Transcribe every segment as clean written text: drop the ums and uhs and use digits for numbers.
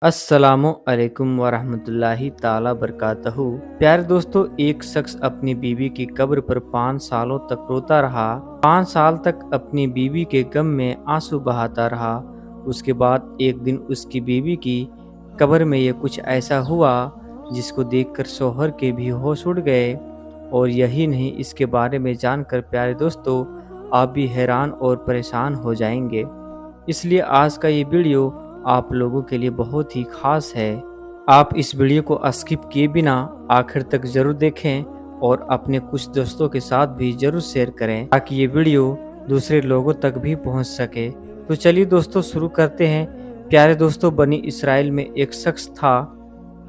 अस्सलामु अलैकुम वरहमतुल्लाहि ताला बरकातहू। प्यारे दोस्तों, एक शख्स अपनी बीवी की कब्र पर 5 सालों तक रोता रहा। 5 साल तक अपनी बीवी के गम में आंसू बहाता रहा। उसके बाद एक दिन उसकी बीवी की कब्र में ये कुछ ऐसा हुआ जिसको देखकर शौहर के भी होश उड़ गए। और यही नहीं, इसके बारे में जानकर प्यारे दोस्तों आप भी हैरान और परेशान हो जाएंगे। इसलिए आज का ये वीडियो आप लोगों के लिए बहुत ही खास है। आप इस वीडियो को स्किप किए बिना आखिर तक जरूर देखें और अपने कुछ दोस्तों के साथ भी जरूर शेयर करें ताकि ये वीडियो दूसरे लोगों तक भी पहुंच सके। तो चलिए दोस्तों शुरू करते हैं। प्यारे दोस्तों, बनी इसराइल में एक शख्स था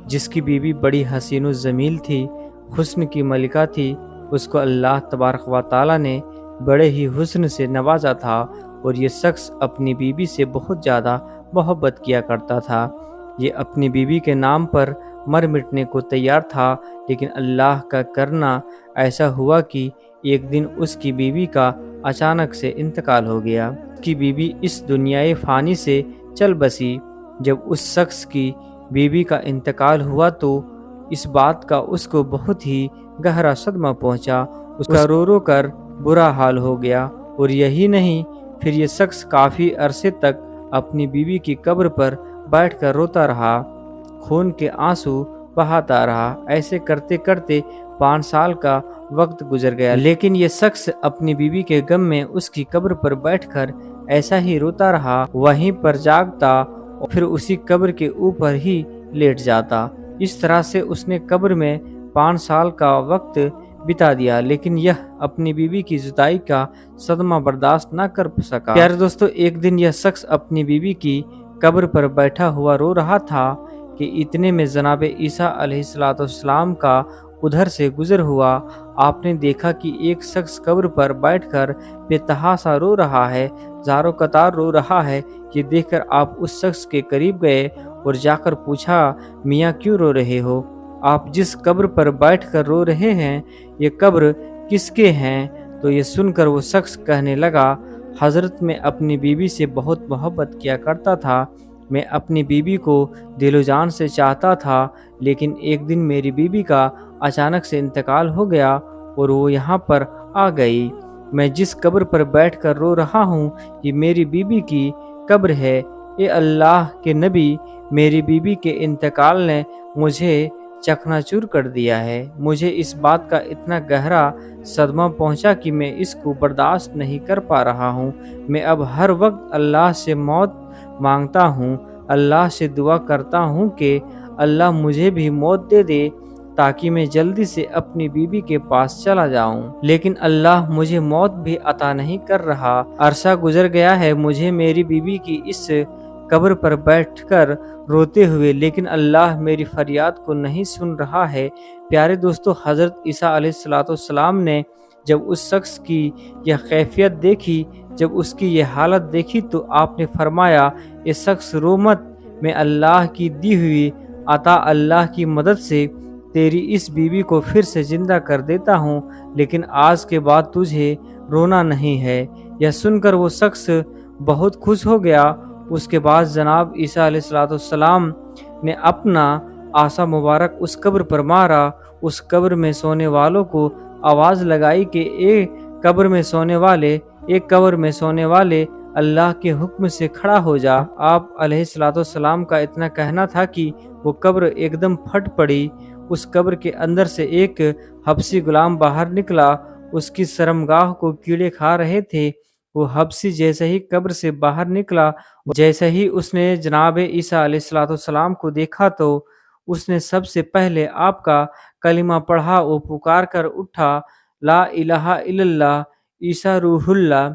जिसकी बीवी बड़ी हसीन व जमील थी, हुस्न की मलिका थी। उसको अल्लाह तबारक व तआला ने बड़े ही हुस्न से नवाजा था और ये शख्स अपनी बीवी से बहुत ज़्यादा मोहब्बत किया करता था। ये अपनी बीवी के नाम पर मर मिटने को तैयार था, लेकिन अल्लाह का करना ऐसा हुआ कि एक दिन उसकी बीवी का अचानक से इंतकाल हो गया। उसकी बीवी इस दुनियाए फ़ानी से चल बसी। जब उस शख्स की बीवी का इंतकाल हुआ तो इस बात का उसको बहुत ही गहरा सदमा पहुंचा। उसका रो रो कर बुरा हाल हो गया। और यही नहीं, फिर ये शख्स काफ़ी अरसे तक अपनी बीवी की कब्र पर बैठकर रोता रहा, खून के आंसू बहाता रहा। ऐसे करते करते 5 साल का वक्त गुजर गया, लेकिन ये शख्स अपनी बीवी के गम में उसकी कब्र पर बैठकर ऐसा ही रोता रहा, वहीं पर जागता और फिर उसी कब्र के ऊपर ही लेट जाता। इस तरह से उसने कब्र में 5 साल का वक्त बिता दिया, लेकिन यह अपनी बीवी की जुदाई का सदमा बर्दाश्त न कर सका। प्यारे दोस्तों, एक दिन यह शख्स अपनी बीवी की कब्र पर बैठा हुआ रो रहा था कि इतने में जनाब ईसा अलैहिस्सलाम का उधर से गुजर हुआ। आपने देखा कि एक शख्स कब्र पर बैठकर बेतहासा रो रहा है, ज़ारो कतार रो रहा है। ये देखकर आप उस शख्स के करीब गए और जाकर पूछा, मियाँ क्यों रो रहे हो? आप जिस कब्र पर बैठकर रो रहे हैं, ये कब्र किसके हैं? तो ये सुनकर वो शख्स कहने लगा, हज़रत मैं अपनी बीवी से बहुत मोहब्बत किया करता था। मैं अपनी बीवी को दिलो जान से चाहता था, लेकिन एक दिन मेरी बीवी का अचानक से इंतकाल हो गया और वो यहाँ पर आ गई। मैं जिस कब्र पर बैठकर रो रहा हूँ, ये मेरी बीवी की कब्र है। ये अल्लाह के नबी, मेरी बीवी के इंतकाल ने मुझे चकनाचूर कर दिया है। मुझे इस बात का इतना गहरा सदमा पहुंचा कि मैं इसको बर्दाश्त नहीं कर पा रहा हूँ। मैं अब हर वक्त अल्लाह से मौत मांगता हूँ, अल्लाह से दुआ करता हूँ कि अल्लाह मुझे भी मौत दे दे ताकि मैं जल्दी से अपनी बीवी के पास चला जाऊं। लेकिन अल्लाह मुझे मौत भी अता नहीं कर रहा। अरसा गुजर गया है मुझे मेरी बीवी की इस कब्र पर बैठकर रोते हुए, लेकिन अल्लाह मेरी फरियाद को नहीं सुन रहा है। प्यारे दोस्तों, हज़रत ईसा अलैहिस्सलाम ने जब उस शख्स की यह कैफियत देखी, जब उसकी यह हालत देखी, तो आपने फरमाया, ये शख्स रो मत, मैं अल्लाह की दी हुई अता अल्लाह की मदद से तेरी इस बीवी को फिर से जिंदा कर देता हूँ, लेकिन आज के बाद तुझे रोना नहीं है। यह सुनकर वो शख्स बहुत खुश हो गया। उसके बाद जनाब ईसा अलैहिस्सलाम ने अपना आसा मुबारक उस कब्र पर मारा। उस कब्र में सोने वालों को आवाज़ लगाई कि एक कब्र में सोने वाले अल्लाह के हुक्म से खड़ा हो जा। आप अलैहिस्सलाम का इतना कहना था कि वो कब्र एकदम फट पड़ी। उस कब्र के अंदर से एक हबशी गुलाम बाहर निकला। उसकी शर्मगाह को कीड़े खा रहे थे। वो हबशी जैसे ही कब्र से बाहर निकला, जैसे ही उसने जनाब ईसा अलैहिस्सलाम को देखा, तो उसने सबसे पहले आपका कलिमा पढ़ा। वो पुकार कर उठा, ला इलाहा इल्लल्लाह ईसा रूहुल्लाह।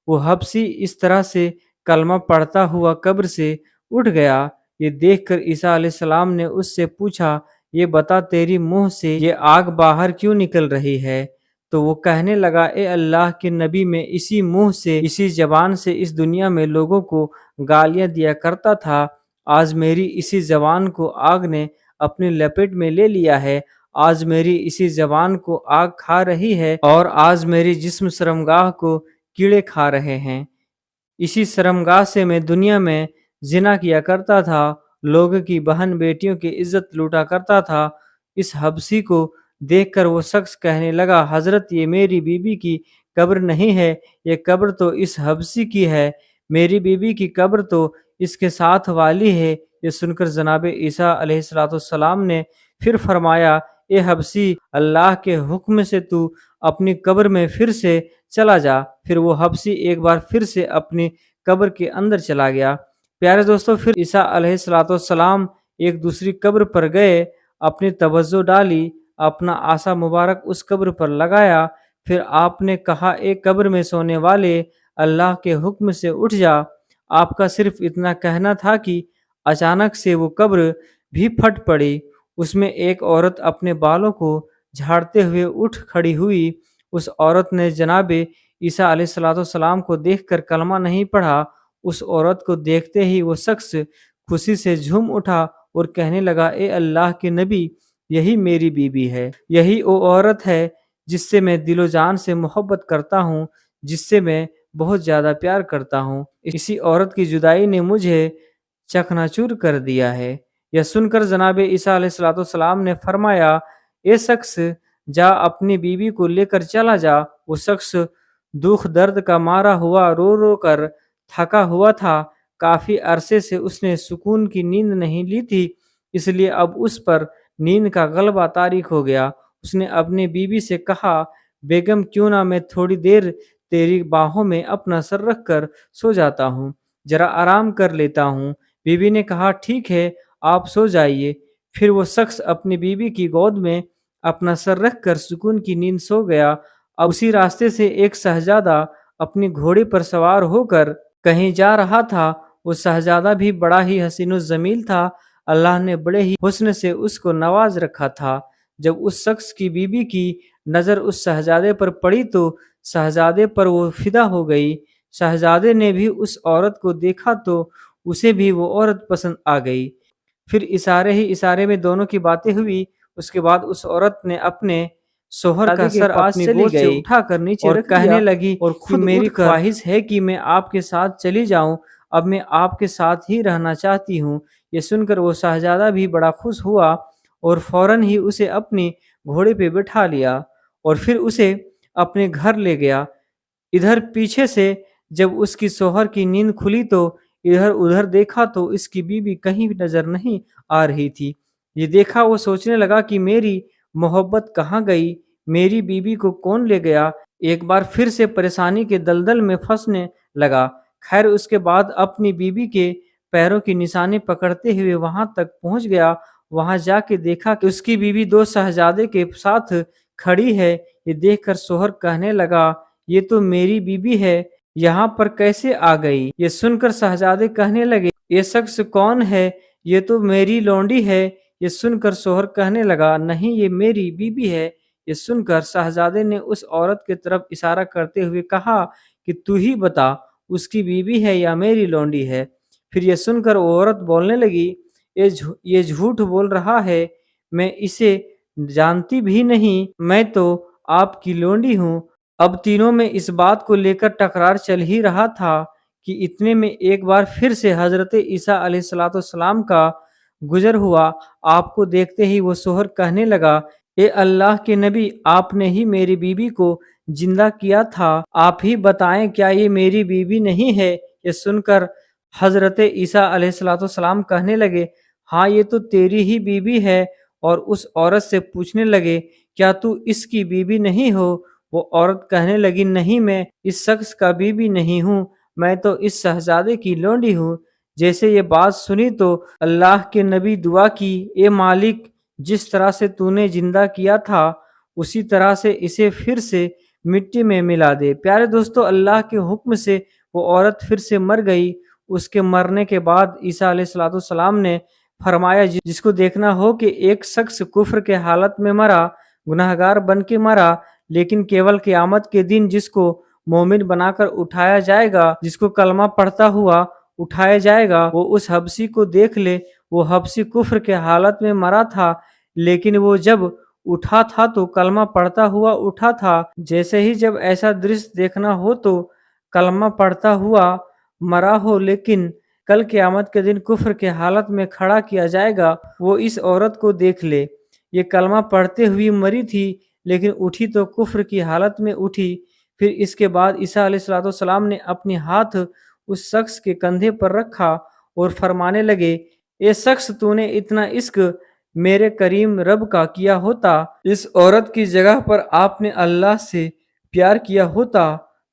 वो हबशी इस तरह से कलमा पढ़ता हुआ कब्र से उठ गया। ये देखकर ईसा अलैहिस्सलाम ने उससे पूछा, ये बता तेरी मुंह से ये आग बाहर क्यों निकल रही है? तो वो कहने लगा, ए अल्लाह के नबी, मैं इसी मुंह से, इसी जबान से इस दुनिया में लोगों को गालियां दिया करता था। आज मेरी इसी जबान को आग ने अपनी लपेट में ले लिया है। आज मेरी इसी जबान को आग खा रही है और आज मेरी जिस्म शर्मगाह को कीड़े खा रहे हैं। इसी शर्मगाह से मैं दुनिया में जिना किया करता था لوگوں کی بہن بیٹیوں کی عزت لوٹا کرتا تھا۔ اس حبشی کو دیکھ کر وہ شخص کہنے لگا، حضرت یہ میری بیوی کی قبر نہیں ہے، یہ قبر تو اس حبشی کی ہے، میری بیوی کی قبر تو اس کے ساتھ والی ہے۔ یہ سن کر جناب عیسیٰ علیہ السلام نے پھر فرمایا، اے حبشی، اللہ کے حکم سے تو اپنی قبر میں پھر سے چلا جا۔ پھر وہ حبشی ایک بار پھر سے اپنی قبر کے اندر چلا گیا۔ پیارے دوستو، پھر عیسیٰ علیہ السلام ایک دوسری قبر پر گئے، اپنی توجہ ڈالی، اپنا عصا مبارک اس قبر پر لگایا۔ پھر آپ نے کہا، اے قبر میں سونے والے، اللہ کے حکم سے اٹھ جا۔ آپ کا صرف اتنا کہنا تھا کہ اچانک سے وہ قبر بھی پھٹ پڑی۔ اس میں ایک عورت اپنے بالوں کو جھاڑتے ہوئے اٹھ کھڑی ہوئی۔ اس عورت نے جناب عیسیٰ علیہ السلام کو دیکھ کر کلمہ نہیں پڑھا۔ اس عورت کو دیکھتے ہی وہ شخص خوشی سے جھوم اٹھا اور کہنے لگا، اے اللہ کے نبی، یہی میری بیوی ہے، یہی وہ عورت ہے جس سے میں دل و جان سے محبت کرتا ہوں، جس سے میں بہت زیادہ پیار کرتا ہوں۔ اسی عورت کی جدائی نے مجھے چکنا چور کر دیا ہے۔ یہ سن کر جناب عیسیٰ علیہ السلام نے فرمایا، اے شخص، جا اپنی بیوی کو لے کر چلا جا۔ وہ شخص دکھ درد کا مارا ہوا رو رو کر تھکا ہوا تھا۔ کافی عرصے سے اس نے سکون کی نیند نہیں لی تھی، اس لیے اب اس پر نیند کا غلبہ طاری ہو گیا۔ اس نے اپنی بیوی سے کہا، بیگم، کیوں نہ میں تھوڑی دیر تیری باہوں میں اپنا سر رکھ کر سو جاتا ہوں، ذرا آرام کر لیتا ہوں۔ بیوی نے کہا، ٹھیک ہے، آپ سو جائیے۔ پھر وہ شخص اپنی بیوی کی گود میں اپنا سر رکھ کر سکون کی نیند سو گیا۔ اب اسی راستے سے ایک شہزادہ اپنی گھوڑے پر سوار ہو کر کہیں جا رہا تھا۔ وہ شہزادہ بھی بڑا ہی حسین و جمیل تھا، اللہ نے بڑے ہی حسن سے اس کو نواز رکھا تھا۔ جب اس شخص کی بیوی کی نظر اس شہزادے پر پڑی تو شہزادے پر وہ فدا ہو گئی۔ شہزادے نے بھی اس عورت کو دیکھا تو اسے بھی وہ عورت پسند آ گئی۔ پھر اشارے ہی اشارے میں دونوں کی باتیں ہوئی۔ اس کے بعد اس عورت نے اپنے شوہر کا سر اپنی گود سے اٹھا کر نیچے رکھ کہنے لگی، اور خود میری خواہش ہے کہ میں آپ کے ساتھ چلی جاؤں، اب میں آپ کے ساتھ ہی رہنا چاہتی ہوں۔ یہ سن کر وہ شہزادہ بھی بڑا خوش ہوا اور فوراً ہی اسے اپنی گھوڑے پہ بٹھا لیا اور پھر اسے اپنے گھر لے گیا۔ ادھر پیچھے سے جب اس کی شوہر کی نیند کھلی تو ادھر ادھر دیکھا تو اس کی بیوی کہیں بھی نظر نہیں آ رہی تھی۔ یہ دیکھا وہ سوچنے لگا کہ میری محبت کہاں گئی، میری بیوی کو کون لے گیا۔ ایک بار پھر سے پریشانی کے دلدل میں پھنسنے لگا۔ خیر، اس کے بعد اپنی بیوی کے پیروں کی نشانی پکڑتے ہوئے وہاں تک پہنچ گیا۔ وہاں جا کے دیکھا کہ اس کی بیوی دو شہزادے کے ساتھ کھڑی ہے۔ یہ دیکھ کر شوہر کہنے لگا، یہ تو میری بیوی ہے، یہاں پر کیسے آ گئی؟ یہ سن کر شہزادے کہنے لگے، یہ شخص کون ہے؟ یہ تو میری لونڈی ہے۔ یہ سن کر شوہر کہنے لگا، نہیں، یہ میری بیوی ہے۔ یہ سن کر شہزادے نے اس عورت کی طرف اشارہ کرتے ہوئے کہا کہ تو ہی بتا، اس کی بیوی ہے یا میری لونڈی ہے؟ پھر یہ سن کر وہ عورت بولنے لگی، یہ جھوٹ بول رہا ہے، میں اسے جانتی بھی نہیں، میں تو آپ کی لونڈی ہوں۔ اب تینوں میں اس بات کو لے کر تکرار چل ہی رہا تھا کہ اتنے میں ایک بار پھر سے حضرت عیسیٰ علیہ السلام کا گزر ہوا۔ آپ کو دیکھتے ہی وہ شوہر کہنے لگا، اے اللہ کے نبی، آپ نے ہی میری بیوی کو زندہ کیا تھا، آپ ہی بتائیں کیا یہ میری بیوی نہیں ہے؟ یہ سن کر حضرت عیسیٰ علیہ السلام کہنے لگے، ہاں، یہ تو تیری ہی بیوی ہے۔ اور اس عورت سے پوچھنے لگے، کیا تو اس کی بیوی نہیں ہو؟ وہ عورت کہنے لگی، نہیں، میں اس شخص کا بیوی نہیں ہوں، میں تو اس شہزادے کی لونڈی ہوں۔ جیسے یہ بات سنی تو اللہ کے نبی دعا کی، اے مالک، جس طرح سے تو نے زندہ کیا تھا اسی طرح سے اسے پھر سے مٹی میں ملا دے۔ پیارے دوستو، اللہ کے حکم سے وہ عورت پھر سے مر گئی۔ اس کے مرنے کے بعد عیسیٰ علیہ السلام نے فرمایا، جس کو دیکھنا ہو کہ ایک شخص کفر کے حالت میں مرا، گناہگار بن کے مرا، لیکن کیول قیامت کے دن جس کو مومن بنا کر اٹھایا جائے گا، جس کو کلمہ پڑھتا ہوا اٹھایا جائے گا، وہ اس حبشی کو دیکھ لے۔ وہ حبشی کفر کے حالت میں مرا تھا، لیکن وہ جب اٹھا تھا تو کلمہ پڑھتا ہوا اٹھا تھا۔ جیسے ہی جب ایسا درش دیکھنا ہو تو کلمہ پڑھتا ہوا مرا ہو، لیکن कल क़यामत के दिन कुफ्र के हालत में खड़ा किया जाएगा, वो इस औरत को देख ले। ये कलमा पढ़ते हुए मरी थी, लेकिन उठी तो कुफ्र की हालत में उठी। फिर इसके बाद ईसा अलैहिस्सलाम ने अपने हाथ उस शख्स के कंधे पर रखा और फरमाने लगे, ए शख्स, तूने इतना इश्क मेरे करीम रब का किया होता, इस औरत की जगह पर आपने अल्लाह से प्यार किया होता,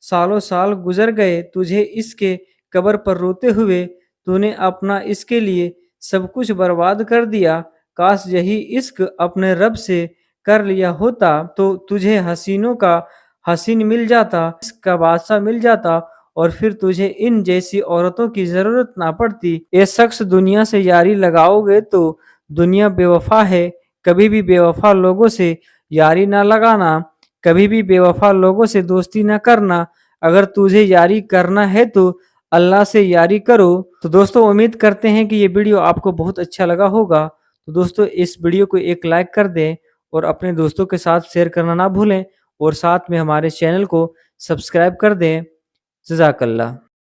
सालों साल गुजर गए तुझे इसके कब्र पर रोते हुए, तूने अपना इसके लिए सब कुछ बर्बाद कर दिया। काश यही इश्क अपने रब से कर लिया होता तो तुझे हसीनों का हसीन मिल जाता, इसका बादशाह मिल जाता, और फिर तुझे इन जैसी औरतों की जरूरत ना पड़ती। ये शख्स, दुनिया से यारी लगाओगे तो दुनिया बेवफा है, कभी भी बेवफा लोगों से यारी ना लगाना, कभी भी बेवफा लोगों से दोस्ती ना करना। अगर तुझे यारी करना है तो अल्लाह से यारी करो। तो दोस्तों, उम्मीद करते हैं कि ये वीडियो आपको बहुत अच्छा लगा होगा। तो दोस्तों, इस वीडियो को एक लाइक कर दें और अपने दोस्तों के साथ शेयर करना ना भूलें, और साथ में हमारे चैनल को सब्सक्राइब कर दें। जज़ाकल्लाह।